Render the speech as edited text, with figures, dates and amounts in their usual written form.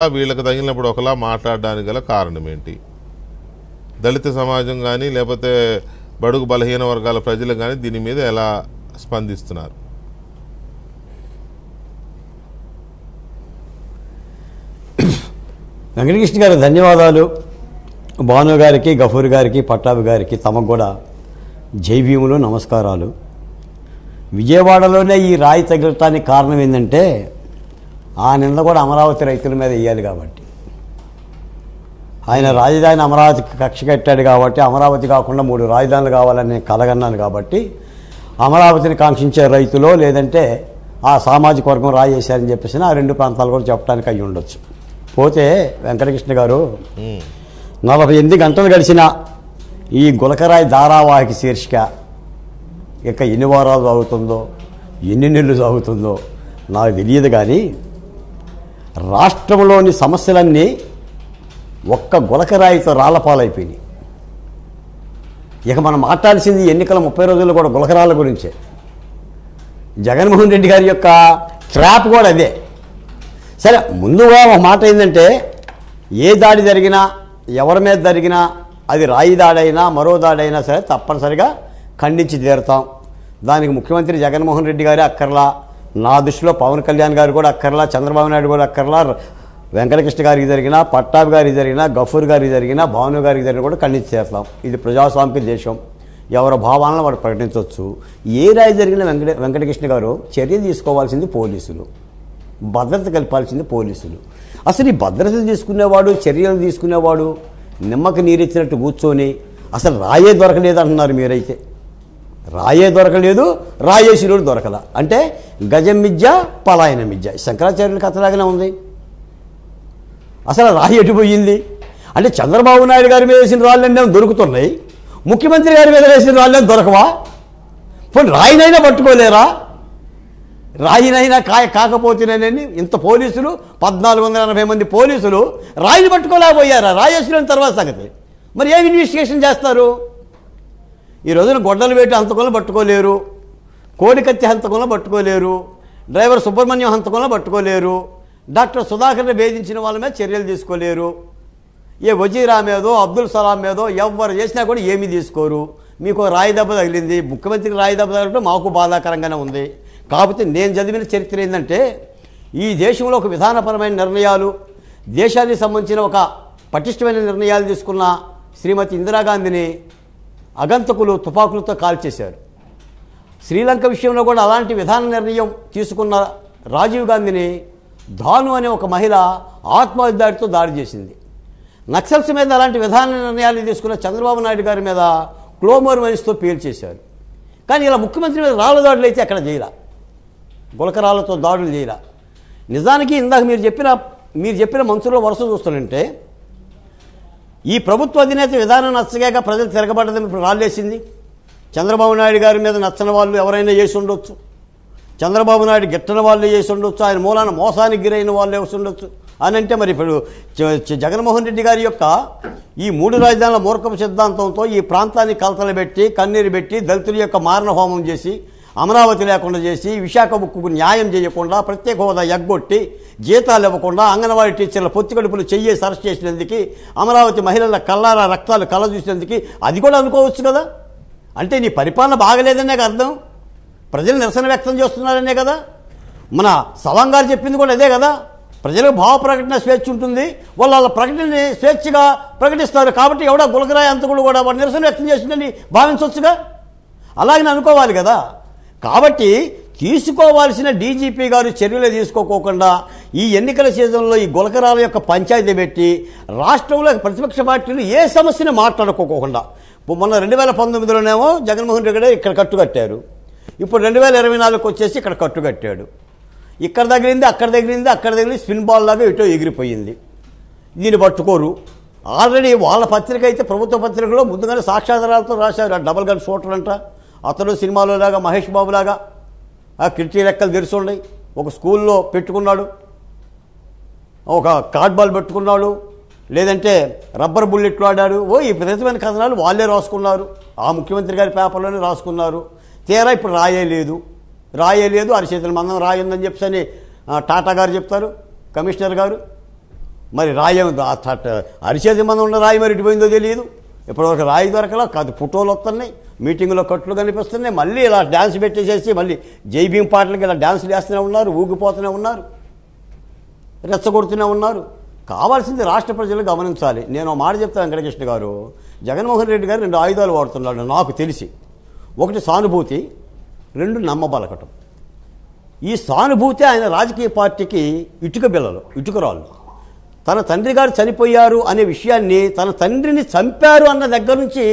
వీళ్ళకి తగిలినప్పుడు ఒకలా మాట్లాడడానికి గల కారణం ఏంటి? దళిత సమాజం కానీ లేకపోతే బడుగు బలహీన వర్గాల ప్రజలు కానీ దీని మీద ఎలా స్పందిస్తున్నారు? వెంకటకృష్ణ గారు ధన్యవాదాలు. భాను గారికి, గఫూర్ గారికి, పట్టాభి గారికి తమకు కూడా జై భీములు, నమస్కారాలు. విజయవాడలోనే ఈ రాయి తగలటానికి కారణం ఏంటంటే ఆ నింద కూడా అమరావతి రైతుల మీద వేయాలి కాబట్టి. ఆయన రాజధాని అమరావతికి కక్ష కట్టాడు కాబట్టి అమరావతి కాకుండా 3 రాజధానులు కావాలని కలగన్నాను కాబట్టి అమరావతిని కాంక్షించే రైతులో లేదంటే ఆ సామాజిక వర్గం రాయి వేశారని చెప్పేసి ఆ 2 ప్రాంతాలు కూడా చెప్పడానికి అయ్యి ఉండొచ్చు. పోతే వెంకటకృష్ణ గారు 48 గంటలు గడిచిన ఈ గులకరాయి ధారావాహిక శీర్షిక ఇక ఎన్ని వారాలు సాగుతుందో ఎన్ని నెలలు సాగుతుందో నాకు తెలియదు. కానీ రాష్ట్రంలోని సమస్యలన్నీ ఒక్క గులకరాయితో రాళ్లపాలైపోయినాయి. ఇక మనం మాట్లాడాల్సింది ఎన్నికల 30 రోజుల్లో కూడా గులకరాళ్ళ గురించే. జగన్మోహన్ రెడ్డి గారి యొక్క ట్రాప్ కూడా అదే. సరే, ముందుగా ఒక మాట ఏంటంటే ఏ దాడి జరిగినా ఎవరి మీద జరిగినా అది రాయి దాడైనా మరో దాడైనా సరే తప్పనిసరిగా ఖండించి తీరుతాం. దానికి ముఖ్యమంత్రి జగన్మోహన్ రెడ్డి గారే అక్కర్లా, నా దృష్టిలో పవన్ కళ్యాణ్ గారు కూడా అక్కర్లా, చంద్రబాబు నాయుడు కూడా అక్కర్లా, వెంకటకృష్ణ గారికి జరిగినా, పట్టాభి గారికి జరిగినా, గఫూర్ గారికి జరిగినా, భాను గారికి జరిగినా కూడా ఖండించి తీరుతాం. ఇది ప్రజాస్వామిక దేశం, ఎవరి భావాలను వాడు ప్రకటించవచ్చు. ఏ రాయి జరిగిన వెంకటకృష్ణ గారు చర్యలు తీసుకోవాల్సింది పోలీసులు, భద్రత కల్పాల్సింది పోలీసులు. అసలు ఈ భద్రతలు తీసుకునేవాడు, చర్యలు తీసుకునేవాడు నిమ్మకి నీరెచ్చినట్టు కూర్చొని అసలు రాయే దొరకలేదు అంటున్నారు మీరైతే. రాయే దొరకలేదు, రాయేసినోడు దొరకల అంటే గజం మిథ్య పలాయన మిథ్య, శంకరాచార్యుల కథలాగానే ఉంది. అసలు రాయి ఎటుపోయింది అంటే చంద్రబాబు నాయుడు గారి మీద వేసిన రాళ్ళన్నీ దొరుకుతున్నాయి, ముఖ్యమంత్రి గారి మీద వేసిన రాళ్ళని దొరకవా? పోనీ రాయినైనా పట్టుకోలేరా? రాయినైనా కాకపోతేనేనని ఇంత పోలీసులు 1480 మంది పోలీసులు రాయిని పట్టుకోలేకపోయారా? రాయేసిన తర్వాత సంగతి మరి ఏం ఇన్వెస్టిగేషన్ చేస్తారు? ఈ రోజున గొడ్డలు వేటి హంతకంలో పట్టుకోలేరు, కోడికత్తి హంతకంలో పట్టుకోలేరు, డ్రైవర్ సుబ్రహ్మణ్యం హంతకంలో పట్టుకోలేరు, డాక్టర్ సుధాకర్ని వేధించిన వాళ్ళ మీద చర్యలు తీసుకోలేరు, ఏ వజీరా మీదో అబ్దుల్ సలాం మీదో ఎవరు చేసినా కూడా ఏమీ తీసుకోరు. మీకు రాయి దెబ్బ తగిలింది, ముఖ్యమంత్రికి రాయి దెబ్బ తగలటం మాకు బాధాకరంగానే ఉంది. కాకపోతే నేను చదివిన చరిత్ర ఏంటంటే ఈ దేశంలో ఒక విధానపరమైన నిర్ణయాలు, దేశానికి సంబంధించిన ఒక పటిష్టమైన నిర్ణయాలు తీసుకున్న శ్రీమతి ఇందిరాగాంధీని అగంతకులు తుపాకులతో కాల్చేశారు. శ్రీలంక విషయంలో కూడా అలాంటి విధాన నిర్ణయం తీసుకున్న రాజీవ్ గాంధీని ధాను అనే ఒక మహిళ ఆత్మహత్యతో దాడి చేసింది. నక్సల్స్ మీద అలాంటి విధాన నిర్ణయాలు తీసుకున్న చంద్రబాబు నాయుడు గారి మీద క్లోమోర్ మైన్స్తో పేల్చేశారు. కానీ ఇలా ముఖ్యమంత్రి మీద రాళ్ళ దాడులు అయితే అక్కడ చేయరా, గులకరాళ్లతో దాడులు చేయరా. నిజానికి ఇందాక మీరు చెప్పిన మంత్రుల వరుస చూస్తుంటే ఈ ప్రభుత్వ అధినేత విధానం నచ్చగాక ప్రజలు తిరగబడ్డదని ఇప్పుడు రాళ్ళేసింది. చంద్రబాబు నాయుడు గారి మీద నచ్చని వాళ్ళు ఎవరైనా చేసి ఉండొచ్చు, చంద్రబాబు నాయుడు గిట్టని వాళ్ళు చేసి ఉండొచ్చు, ఆయన మూలాన మోసానికి గురైన వాళ్ళు వేసి ఉండొచ్చు అని అంటే మరి ఇప్పుడు జగన్మోహన్ రెడ్డి గారి యొక్క ఈ 3 రాజధానుల మూర్ఖపు సిద్ధాంతంతో ఈ ప్రాంతాన్ని కలతలు పెట్టి కన్నీరు పెట్టి దళితుల యొక్క మారణ హోమం చేసి అమరావతి లేకుండా చేసి విశాఖ ఉక్కుకు న్యాయం చేయకుండా ప్రత్యేక హోదా ఎగ్గొట్టి జీతాలు ఇవ్వకుండా అంగన్వాడీ టీచర్ల పొత్తికడుపులు చెయ్యేసి అరెస్ట్ చేసినందుకు అమరావతి మహిళల కళ్ళారా రక్తాలు కళ్ళ చూసినందుకు అది కూడా అనుకోవచ్చు కదా. అంటే నీ పరిపాలన బాగలేదనే అర్థం, ప్రజలు నిరసన వ్యక్తం చేస్తున్నారనే కదా. మన సవాంగ్ గారు చెప్పింది కూడా అదే కదా, ప్రజలకు భావ ప్రకటన స్వేచ్ఛ ఉంటుంది, వాళ్ళ ప్రకటనని స్వేచ్ఛగా ప్రకటిస్తారు కాబట్టి ఎవడో గులకరాయి అంతకుడు కూడా వాడు నిరసన వ్యక్తం చేసిందని భావించవచ్చుగా, అలాగని అనుకోవాలి కదా. కాబట్టి తీసుకోవాల్సిన డీజీపీ గారు చర్యలు తీసుకోకుండా ఈ ఎన్నికల సీజన్లో ఈ గులకరాల యొక్క పంచాయతీ పెట్టి రాష్ట్రంలో ప్రతిపక్ష పార్టీలు ఏ సమస్యను మాట్లాడుకోకుండా మొన్న 2019లోనేమో జగన్మోహన్ రెడ్డి గారు ఇక్కడ కట్టుకట్టారు, ఇప్పుడు 2024కి వచ్చేసి ఇక్కడ కట్టుకట్టాడు. ఇక్కడ తగిలింది అక్కడ తగిలింది అక్కడ తగిలింది స్పిన్ బాల్ లాగా ఇటో ఎగిరిపోయింది. దీన్ని పట్టుకోరు. ఆల్రెడీ వాళ్ళ పత్రిక అయితే ప్రభుత్వ పత్రికలో ముందుగానే సాక్షాధారాలతో రాశారు. డబల్ గన్ షూటర్ అంట, అతడు సినిమాలో లాగా మహేష్ బాబు లాగా ఆ కిటికీ రెక్కలు తెరుచుండయి, ఒక స్కూల్లో పెట్టుకున్నాడు, ఒక కార్డ్బాల్ పెట్టుకున్నాడు, లేదంటే రబ్బర్ బుల్లెట్లు ఆడారు. ఈ విధమైన కథనాలు వాళ్ళే రాసుకున్నారు, ఆ ముఖ్యమంత్రి గారి పేపర్లోనే రాసుకున్నారు. తీరా ఇప్పుడు రాయలేదు అరిచేతుల మందం రాయిందని చెప్పని టాటా గారు చెప్తారు, కమిషనర్ గారు. మరి రాయి అరిచేది మంది ఉన్న రాయి మరి ఇటుపోయిందో తెలియదు. ఇప్పటివరకు రాయి దొరకలా, కాదు ఫోటోలు వస్తున్నాయి, మీటింగులో కట్లు కనిపిస్తున్నాయి. మళ్ళీ ఇలా డ్యాన్స్ పెట్టేసేసి మళ్ళీ జై భీమ్ పాటలకి ఇలా డ్యాన్సులు వేస్తూనే ఉన్నారు, ఊగిపోతూనే ఉన్నారు, రెచ్చగొడుతూనే ఉన్నారు. కావాల్సింది రాష్ట్ర ప్రజలు గమనించాలి. నేను మాట చెప్తాను వెంకటకృష్ణ గారు, జగన్మోహన్ రెడ్డి గారు 2 ఆయుధాలు వాడుతున్నాడు నాకు తెలిసి. ఒకటి సానుభూతి, 2 నమ్మబలకటం. ఈ సానుభూతి ఆయన రాజకీయ పార్టీకి ఇటుక బిల్లలు, ఇటుకరాళ్ళు. తన తండ్రి గారు చనిపోయారు అనే విషయాన్ని, తన తండ్రిని చంపారు అన్న దగ్గర నుంచి